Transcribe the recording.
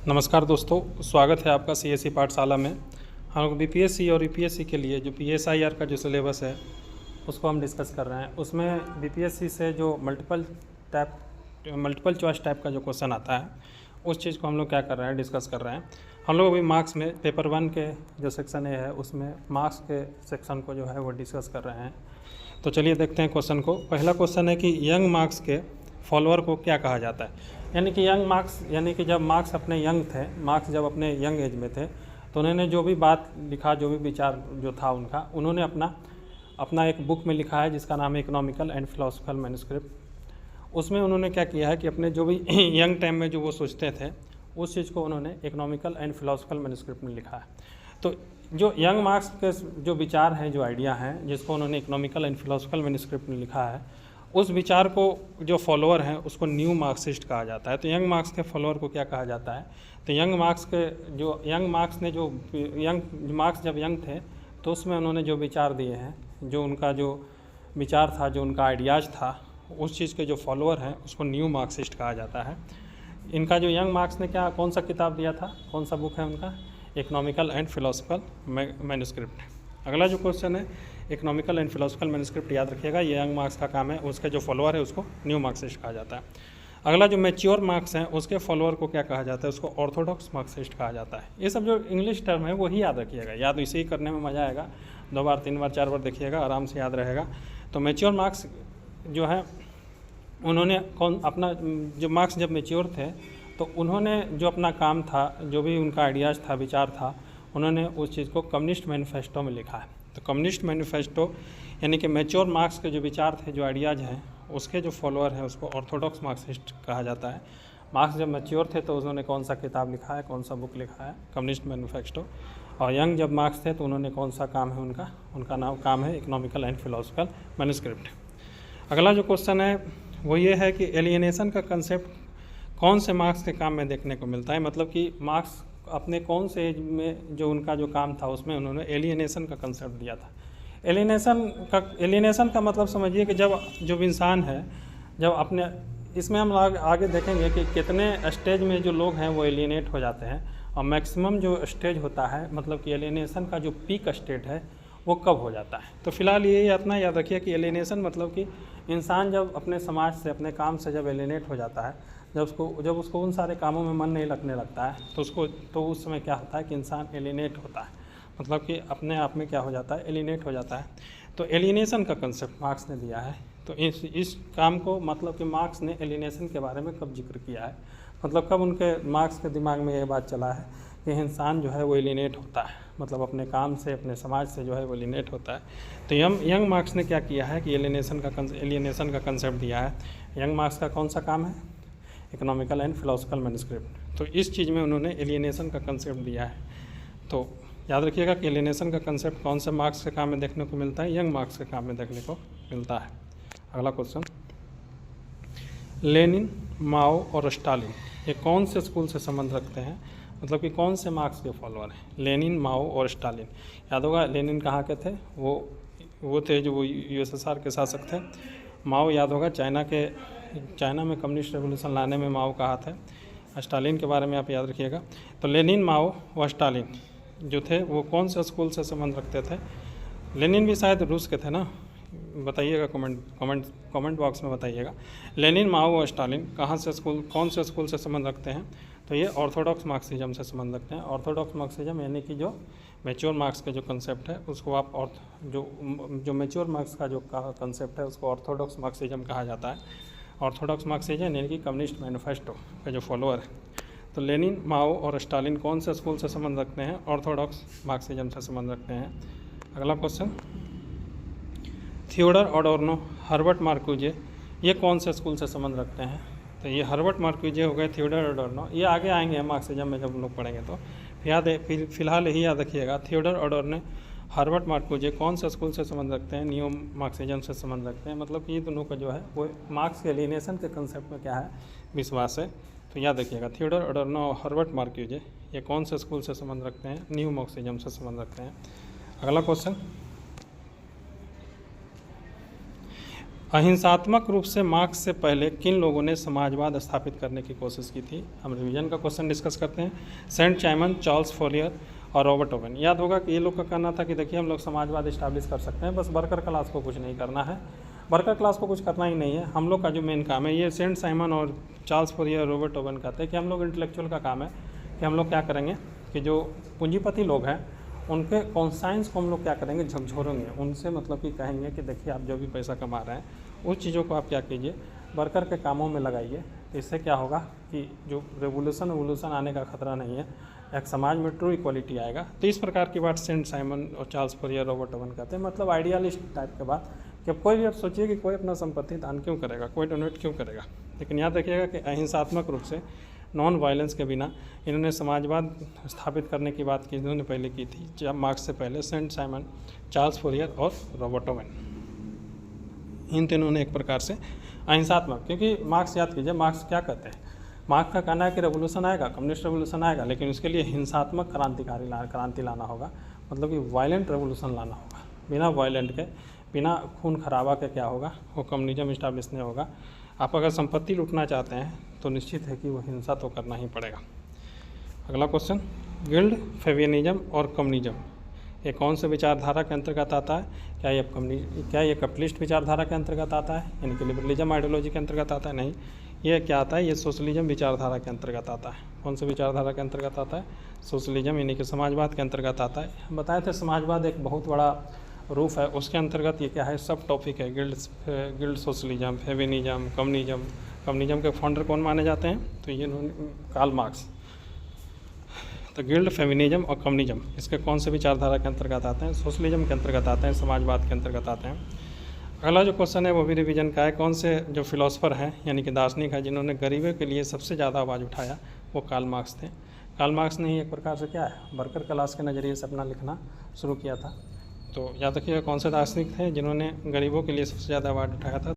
नमस्कार दोस्तों, स्वागत है आपका सीएससी पाठशाला में। हम लोग बीपीएससी और यूपीएससी के लिए जो पीएसआईआर का जो सिलेबस है उसको हम डिस्कस कर रहे हैं। उसमें बीपीएससी से जो मल्टीपल चॉइस टाइप का जो क्वेश्चन आता है उस चीज़ को हम लोग क्या कर रहे हैं, डिस्कस कर रहे हैं। हम लोग अभी मार्क्स में पेपर 1 के जो सेक्शन ए है उसमें मार्क्स के सेक्शन को जो है वो डिस्कस कर रहे हैं। तो चलिए देखते हैं क्वेश्चन को। पहला क्वेश्चन है कि यंग मार्क्स के फॉलोअर को क्या कहा जाता है। यानी कि यंग मार्क्स, यानी कि जब मार्क्स अपने यंग थे, मार्क्स जब अपने यंग एज में थे तो उन्होंने जो भी बात लिखा, जो भी विचार जो था उनका, उन्होंने अपना एक बुक में लिखा है जिसका नाम है इकोनॉमिकल एंड फिलोसफिकल मैन्युस्क्रिप्ट। उसमें उन्होंने क्या किया है कि अपने जो भी यंग टाइम में जो वो सोचते थे उस चीज़ को उन्होंने इकोनॉमिकल एंड फिलोसफिकल मैन्युस्क्रिप्ट में लिखा है। तो जो यंग मार्क्स के जो विचार हैं, जो आइडिया हैं, जिसको उन्होंने इकोनॉमिकल एंड फिलोसफिकल मैन्युस्क्रिप्ट में लिखा है, उस विचार को जो फॉलोअर हैं उसको न्यू मार्क्सिस्ट कहा जाता है। तो यंग मार्क्स के फॉलोअर को क्या कहा जाता है, तो यंग मार्क्स ने जो यंग मार्क्स जब यंग थे तो उसमें उन्होंने जो विचार दिए हैं, जो उनका जो विचार था, जो उनका आइडियाज़ था, उस चीज़ के जो फॉलोअर हैं उसको न्यू मार्क्सिस्ट कहा जाता है। इनका जो यंग मार्क्स ने कौन सा किताब दिया था, कौन सा बुक है उनका, इकोनॉमिकल एंड फिलोसफिकल मैन्युस्क्रिप्ट। अगला जो क्वेश्चन है इकोनॉमिकल एंड फिलोसफिकल मैन्युस्क्रिप्ट, याद रखिएगा ये यंग मार्क्स का काम है, उसका जो फॉलोअर है उसको न्यू मार्क्सिस्ट कहा जाता है। अगला जो मैच्योर मार्क्स हैं उसके फॉलोअर को क्या कहा जाता है, उसको ऑर्थोडॉक्स मार्क्सिस्ट कहा जाता है। ये सब जो इंग्लिश टर्म है वही याद रखिएगा, याद इसे ही करने में मज़ा आएगा। 2 बार 3 बार 4 बार देखिएगा, आराम से याद रहेगा। तो मैच्योर मार्क्स जो है उन्होंने अपना जो मार्क्स जब मैच्योर थे तो उन्होंने जो अपना काम था, जो भी उनका आइडियाज़ था, विचार था, उन्होंने उस चीज़ को कम्युनिस्ट मैनिफेस्टो में लिखा है। तो कम्युनिस्ट मैनिफेस्टो यानी कि मैच्योर मार्क्स के जो विचार थे, जो आइडियाज़ हैं, उसके जो फॉलोअर हैं उसको ऑर्थोडॉक्स मार्क्सिस्ट कहा जाता है। मार्क्स जब मैच्योर थे तो उन्होंने कौन सा किताब लिखा है, कौन सा बुक लिखा है, कम्युनिस्ट मैनिफेस्टो। और यंग जब मार्क्स थे तो उन्होंने कौन सा काम है उनका काम है इकोनॉमिकल एंड फिलोसफिकल मैन्युस्क्रिप्ट। अगला जो क्वेश्चन है वो ये है कि एलियनेशन का कंसेप्ट कौन से मार्क्स के काम में देखने को मिलता है। मतलब कि मार्क्स अपने कौन से एज में जो उनका जो काम था उसमें उन्होंने एलियनेशन का कंसेप्ट दिया था। एलियनेशन का मतलब समझिए कि जब इंसान है, जब अपने, इसमें हम आगे देखेंगे कि कितने स्टेज में जो लोग हैं वो एलियनेट हो जाते हैं और मैक्सिमम जो स्टेज होता है, मतलब कि एलियनेशन का जो पीक स्टेट है वो कब हो जाता है। तो फिलहाल ये इतना याद रखिए कि एलियनेशन मतलब कि इंसान जब अपने समाज से, अपने काम से जब एलियनेट हो जाता है, जब उसको उन सारे कामों में मन नहीं लगने लगता है तो उस समय क्या होता है कि इंसान एलियनेट होता है, मतलब कि अपने आप में क्या हो जाता है, एलियनेट हो जाता है। तो एलियनेशन का कंसेप्ट मार्क्स ने दिया है। तो इस काम को, मतलब कि मार्क्स ने एलियनेशन के बारे में कब जिक्र किया है, मतलब कब उनके मार्क्स के दिमाग में ये बात चला है कि इंसान जो है वो एलियनेट होता है, मतलब अपने काम से, अपने समाज से जो है वो एलियनेट होता है। तो यंग मार्क्स ने क्या किया है कि एलियनेशन का कंसेप्ट दिया है। यंग मार्क्स का कौन सा काम है, इकोनॉमिकल एंड फिलोसफिकल मैन्युस्क्रिप्ट। तो इस चीज़ में उन्होंने एलियनेशन का कंसेप्ट दिया है। तो याद रखिएगा कि एलियनेशन का कंसेप्ट कौन से मार्क्स के काम में देखने को मिलता है, यंग मार्क्स के काम में देखने को मिलता है। अगला क्वेश्चन, लेनिन, माओ और स्टालिन ये कौन से स्कूल से संबंध रखते हैं, मतलब कि कौन से मार्क्स के फॉलोअर हैं। लेनिन, माओ और स्टालिन, याद होगा लेनिन कहाँ के थे, वो थे जो यूएसएसआर के शासक थे। माओ याद होगा चाइना में कम्युनिस्ट रेवोल्यूशन लाने में माओ का हाथ है। स्टालिन के बारे में आप याद रखिएगा। तो लेनिन, माओ व स्टालिन जो थे वो कौन से स्कूल से संबंध रखते थे। लेनिन भी शायद रूस के थे ना, बताइएगा, कमेंट बॉक्स में बताइएगा। लेनिन, माओ व स्टालिन कौन से स्कूल से संबंध रखते हैं, तो ये ऑर्थोडॉक्स मार्क्सिज्म से संबंध रखते हैं। ऑर्थोडॉक्स मार्क्सिज्म यानी कि जो मैच्योर मार्क्स का जो कंसेप्ट है उसको आप जो मैच्योर मार्क्स का जो कंसेप्ट है उसको ऑर्थोडॉक्स मार्क्सिज्म कहा जाता है। ऑर्थोडॉक्स मार्क्सिज्म यानी कि कम्युनिस्ट मैनिफेस्टो का जो फॉलोअर है। तो लेनिन, माओ और स्टालिन कौन से स्कूल से संबंध रखते हैं, ऑर्थोडॉक्स मार्क्सिज्म से संबंध रखते हैं। अगला क्वेश्चन, थियोडर एडोर्नो, हर्बर्ट मार्क्यूजे ये कौन से स्कूल से संबंध रखते हैं। तो ये हर्बर्ट मार्क्यूजे हो गए, थियोडर एडोर्नो ये आगे आएंगे मार्क्सिज्म में जब हम लोग पढ़ेंगे तो फिलहाल यही याद रखिएगा। थियोडर एडोर्नो, हर्बर्ट मार्क्यूजे कौन से स्कूल से संबंध रखते हैं, न्यू मार्क्सिज्म से संबंध रखते हैं। मतलब कि ये दोनों का जो है वो मार्क्स के एलियनेशन के कंसेप्ट में क्या है, विश्वास है। तो याद रखिएगा थियोडर एडोर्नो और हर्बर्ट मार्क्यूजे ये कौन से स्कूल से संबंध रखते हैं, न्यू मार्क्सिज्म से संबंध रखते हैं। अगला क्वेश्चन, अहिंसात्मक रूप से मार्क्स से पहले किन लोगों ने समाजवाद स्थापित करने की कोशिश की थी। हम रिवीजन का क्वेश्चन डिस्कस करते हैं। सेंट साइमन, चार्ल्स फोरियर और रॉबर्ट ओवन। याद होगा कि ये लोग का कहना था कि देखिए हम लोग समाजवाद इस्टेब्लिश कर सकते हैं, बस वर्कर क्लास को कुछ नहीं करना है, वर्कर क्लास को कुछ करना ही नहीं है, हम लोग का जो मेन काम है। ये सेंट साइमन और चार्ल्स फोरियर, रॉबर्ट ओवन कहते हैं कि हम लोग इंटेलेक्चुअल का काम है कि हम लोग क्या करेंगे कि जो पूंजीपति लोग हैं उनके कॉन्साइंस को हम लोग क्या करेंगे, झकझोरेंगे, उनसे मतलब कि कहेंगे कि देखिए आप जो भी पैसा कमा रहे हैं उस चीज़ों को आप क्या कीजिए, वर्कर के कामों में लगाइए। इससे क्या होगा कि जो रेवोल्यूशन आने का खतरा नहीं है, एक समाज में ट्रू इक्वालिटी आएगा। तो इस प्रकार की बात सेंट साइमन और चार्ल्स फोरियर, रॉबर्ट ओवन कहते हैं। मतलब आइडियलिस्ट टाइप के बात कि अब कोई भी आप सोचिए कि कोई अपना संपत्ति दान क्यों करेगा, कोई डोनेट क्यों करेगा। लेकिन याद रखिएगा कि अहिंसात्मक रूप से नॉन वायलेंस के बिना इन्होंने समाजवाद स्थापित करने की बात की, इन्होंने पहले की थी, जब मार्क्स से पहले सेंट साइमन, चार्ल्स फोरियर और रॉबर्ट ओवन। इन तीनों ने एक प्रकार से अहिंसात्मक, क्योंकि मार्क्स याद कीजिए, मार्क्स क्या कहते हैं, मार्क्स का कहना है कि रेवोल्यूशन आएगा, कम्युनिस्ट रेवोल्यूशन आएगा, लेकिन उसके लिए हिंसात्मक क्रांति लाना होगा, मतलब कि वायलेंट रेवोल्यूशन लाना होगा। बिना वायलेंट के, बिना खून खराबा के क्या होगा, वो कम्युनिज्म इस्टेब्लिश नहीं होगा। आप अगर संपत्ति लूटना चाहते हैं तो निश्चित है कि वो हिंसा तो करना ही पड़ेगा। अगला क्वेश्चन, गिल्ड, फेवियनिज्म और कम्युनिज्म ये कौन से विचारधारा के अंतर्गत आता है। क्या ये कैपिटलिस्ट विचारधारा के अंतर्गत आता है, यानी कि लिबरलिज्म आइडियोलॉजी के अंतर्गत आता है। नहीं, ये क्या आता है, ये सोशलिज्म विचारधारा के अंतर्गत आता है। कौन से विचारधारा के अंतर्गत आता है, सोशलिज्म, यानी कि समाजवाद के अंतर्गत आता है। हम बताए थे समाजवाद एक बहुत बड़ा रूप है, उसके अंतर्गत ये क्या है, सब टॉपिक है। गिल्ड सोशलिज्म, फेविनिज्म, कम्युनिज्म के फाउंडर कौन माने जाते हैं, तो ये कार्ल मार्क्स। तो गिल्ड, फेमिनिज्म और कम्युनिज्म इसके कौन से विचारधारा के अंतर्गत आते हैं, सोशलिज्म के अंतर्गत आते हैं, समाजवाद के अंतर्गत आते हैं। अगला जो क्वेश्चन है वो भी रिवीजन का है। कौन से जो फिलोसफर हैं यानी कि दार्शनिक है जिन्होंने गरीबों के लिए सबसे ज़्यादा आवाज़ उठाया, वो कार्ल मार्क्स थे। कार्ल मार्क्स ने ही एक प्रकार से क्या है, वर्कर क्लास के नज़रिए से अपना लिखना शुरू किया था। तो याद रखिएगा कौन से दार्शनिक थे जिन्होंने गरीबों के लिए सबसे ज़्यादा आवाज़ उठाया था,